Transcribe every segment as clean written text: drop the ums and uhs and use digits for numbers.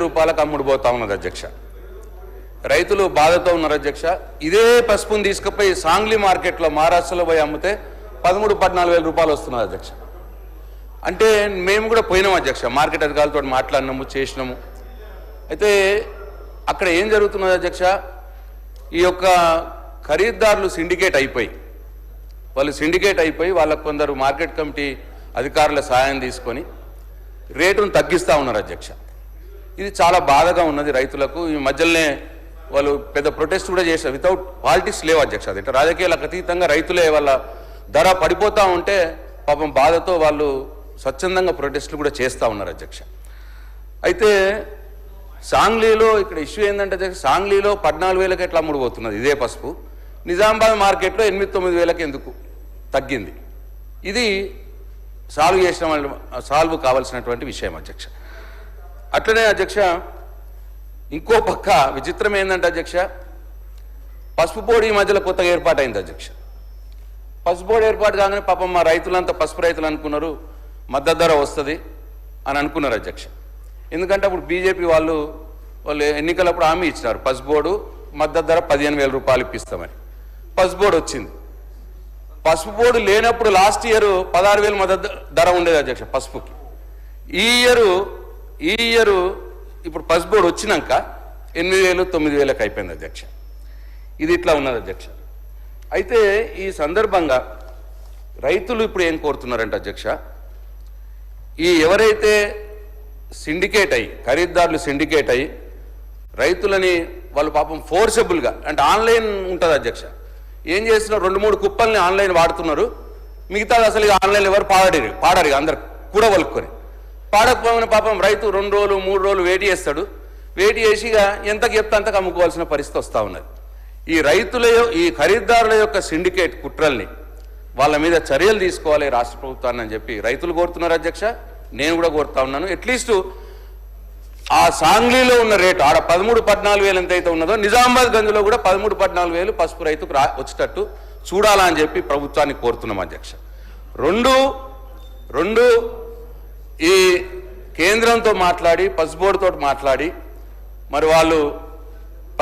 రూపాయలకు అమ్ముడుపోతా ఉన్నది అధ్యక్ష. రైతులు బాధతో ఉన్నారు అధ్యక్ష. ఇదే పసుపుని తీసుకుపోయి సాంగ్లీ మార్కెట్లో మహారాష్ట్రలో పోయి అమ్మితే 13-14 వేల రూపాయలు వస్తున్నది అధ్యక్ష. అంటే మేము కూడా పోయినాం అధ్యక్ష, మార్కెట్ అధికారులతో మాట్లాడినాము, చేసినాము. అయితే అక్కడ ఏం జరుగుతున్నది అధ్యక్ష, ఈ యొక్క ఖరీదారులు సిండికేట్ అయిపోయి వాళ్ళకు కొందరు మార్కెట్ కమిటీ అధికారుల సాయం తీసుకొని రేటును తగ్గిస్తూ ఉన్నారు అధ్యక్ష. ఇది చాలా బాధగా ఉన్నది రైతులకు. ఈ మధ్యలోనే వాళ్ళు పెద్ద ప్రొటెస్ట్ కూడా చేశారు. వితౌట్ పాలిటిక్స్ లేవు అధ్యక్ష. అది రాజకీయాలకు అతీతంగా రైతులే వాళ్ళ ధర పడిపోతూ ఉంటే పాపం బాధతో వాళ్ళు స్వచ్ఛందంగా ప్రొటెస్టులు కూడా చేస్తూ ఉన్నారు అధ్యక్ష. అయితే సాంగ్లీలో ఇక్కడ ఇష్యూ ఏంటంటే అధ్యక్ష, సాంగ్లీలో 14,000కి ఎట్లా అమ్ముడుపోతున్నది ఇదే పసుపు, నిజామాబాద్ మార్కెట్లో 8-9 వేలకు ఎందుకు తగ్గింది? ఇది సాల్వ్ కావాల్సినటువంటి విషయం అధ్యక్ష. అట్లనే అధ్యక్ష ఇంకో పక్క విచిత్రం ఏంటంటే అధ్యక్ష, పసుపు బోర్డు ఈ మధ్యలో కొత్తగా ఏర్పాటైంది అధ్యక్ష. పసుపు బోర్డు ఏర్పాటు కాగానే పాపం మా రైతులంతా పసుపు రైతులు అనుకున్నారు మద్దతు ధర వస్తుంది అని అనుకున్నారు అధ్యక్ష. ఎందుకంటే అప్పుడు బీజేపీ వాళ్ళు ఎన్నికలప్పుడు హామీ ఇచ్చినారు, పసుపు బోర్డు మద్దతు ధర 15,000 రూపాయలు ఇప్పిస్తామని. పసుపు బోర్డు వచ్చింది. పసుపు బోర్డు లేనప్పుడు లాస్ట్ ఇయర్ 16,000 మద్దతు ధర ఉండేది అధ్యక్ష పసుపుకి. ఈ ఇయర్ ఇప్పుడు పసుపు బోర్డు వచ్చినాక 8,000-9,000కి అయిపోయింది అధ్యక్ష. ఇది ఇట్లా ఉన్నది అధ్యక్ష. అయితే ఈ సందర్భంగా రైతులు ఇప్పుడు ఏం కోరుతున్నారంటే అధ్యక్ష, ఈ ఎవరైతే సిండికేట్ అయ్యి ఖరీదారులు సిండికేట్ అయ్యి రైతులని వాళ్ళు పాపం ఫోర్సబుల్గా, అంటే ఆన్లైన్ ఉంటుంది అధ్యక్ష, ఏం చేస్తున్నారు 2-3 కుప్పల్ని ఆన్లైన్ వాడుతున్నారు, మిగతాది అసలు ఆన్లైన్ ఎవరు పాడారు అందరు కూడా వలుక్కొని. పాడకపోయిన పాపం రైతు 2 రోజులు 3 రోజులు వెయిట్ చేస్తాడు. వెయిట్ చేసిగా ఎంతకు చెప్తే అంతకు అమ్ముకోవాల్సిన పరిస్థితి వస్తూ ఉన్నది. ఈ ఖరీదారుల యొక్క సిండికేట్ కుట్రల్ని వాళ్ళ మీద చర్యలు తీసుకోవాలి రాష్ట్ర ప్రభుత్వాన్ని అని చెప్పి రైతులు కోరుతున్నారు అధ్యక్ష. నేను కూడా కోరుతా ఉన్నాను. అట్లీస్ట్ ఆ సాంగ్లీలో ఉన్న రేటు ఆడ 13-14 వేలు ఎంతైతే ఉన్నదో నిజామాబాద్ గంజ్లో కూడా 13-14 వేలు పసుపు రైతుకు వచ్చేటట్టు చూడాలా అని చెప్పి ప్రభుత్వాన్ని కోరుతున్నాం అధ్యక్ష. రెండు ఈ కేంద్రంతో మాట్లాడి పసుపు బోర్డుతో మాట్లాడి మరి వాళ్ళు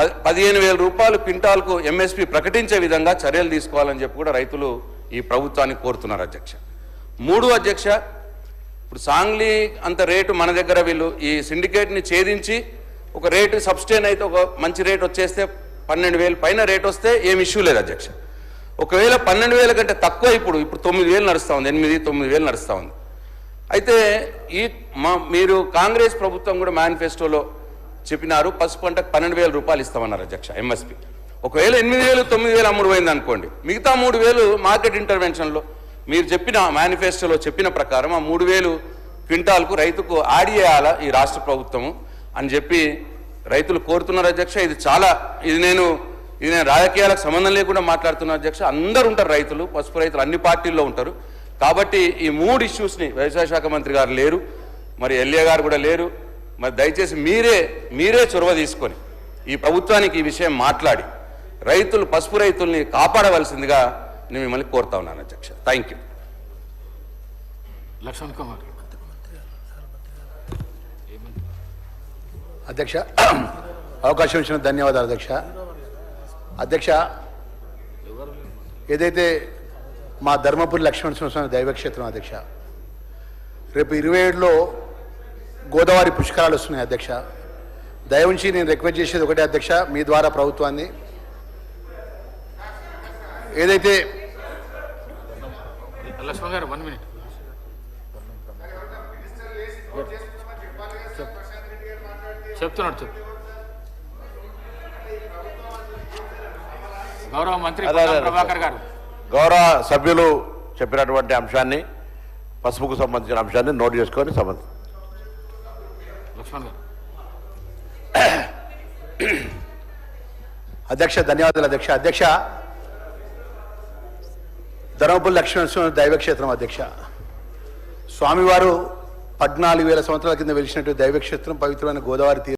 15,000 రూపాయలు క్వింటాల్కు ఎంఎస్పి ప్రకటించే విధంగా చర్యలు తీసుకోవాలని చెప్పి కూడా రైతులు ఈ ప్రభుత్వాన్ని కోరుతున్నారు అధ్యక్ష. 3 అధ్యక్ష, ఇప్పుడు సాంగ్లీ అంత రేటు మన దగ్గర వీళ్ళు ఈ సిండికేట్ని ఛేదించి ఒక రేటు సబ్స్టైన్ అయితే ఒక మంచి రేటు వచ్చేస్తే 12,000 పైన రేటు వస్తే ఏం ఇష్యూ లేదు అధ్యక్ష. ఒకవేళ 12,000 కంటే తక్కువ ఇప్పుడు 9,000 నడుస్తూ ఉంది, 8-9 నడుస్తూ ఉంది. అయితే మీరు కాంగ్రెస్ ప్రభుత్వం కూడా మేనిఫెస్టోలో చెప్పినారు పసుపు పంటకు 12,000 రూపాయలు ఇస్తామన్నారు అధ్యక్ష ఎంఎస్పి. ఒకవేళ 8,000-9,000 అమ్ముడు పోయింది అనుకోండి, మిగతా 3,000 మార్కెట్ ఇంటర్వెన్షన్లో మీరు చెప్పిన మేనిఫెస్టోలో చెప్పిన ప్రకారం ఆ 3,000 క్వింటాల్కు రైతుకు యాడ్ చేయాలా ఈ రాష్ట్ర ప్రభుత్వము అని చెప్పి రైతులు కోరుతున్నారు అధ్యక్ష. ఇది నేను రాజకీయాలకు సంబంధం లేకుండా మాట్లాడుతున్నా అధ్యక్ష. అందరూ ఉంటారు రైతులు, పసుపు రైతులు అన్ని పార్టీల్లో ఉంటారు. కాబట్టి ఈ 3 ఇష్యూస్ని వ్యవసాయ శాఖ మంత్రి గారు లేరు, మరి ఎల్ఏ గారు కూడా లేరు, మరి దయచేసి మీరే చొరవ తీసుకొని ఈ ప్రభుత్వానికి ఈ విషయం మాట్లాడి పసుపు రైతుల్ని కాపాడవలసిందిగా నేను మిమ్మల్ని కోరుతా ఉన్నాను అధ్యక్ష. Thank you. లక్ష్మణ్ కుమార్ అధ్యక్ష, అవకాశం ఇచ్చిన ధన్యవాదాలు అధ్యక్ష. అధ్యక్ష, ఏదైతే మా ధర్మపురి లక్ష్మణస్వామి దైవక్షేత్రం అధ్యక్ష, రేపు 27లో గోదావరి పుష్కరాలు వస్తున్నాయి అధ్యక్ష. దయవుంచి నేను రిక్వెస్ట్ చేసేది ఒకటే అధ్యక్ష, మీ ద్వారా ప్రభుత్వాన్ని ఏదైతే లక్ష్మణ్ గారు 1 మినిట్ చెప్తున్నాడు. గౌరవ మంత్రి ప్రభాకర్ గారు, గౌరవ సభ్యులు చెప్పినటువంటి అంశాన్ని, పసుపుకు సంబంధించిన అంశాన్ని నోట్ చేసుకొని లక్ష్మణ్ గారు. అధ్యక్ష ధన్యవాదాలు అధ్యక్ష. అధ్యక్ష, ధర్మపురి లక్ష్మణస్వామి దైవక్షేత్రం అధ్యక్ష, స్వామివారు 14,000 సంవత్సరాల కింద వెలిసినట్టు దైవక్షేత్రం, పవిత్రమైన గోదావరి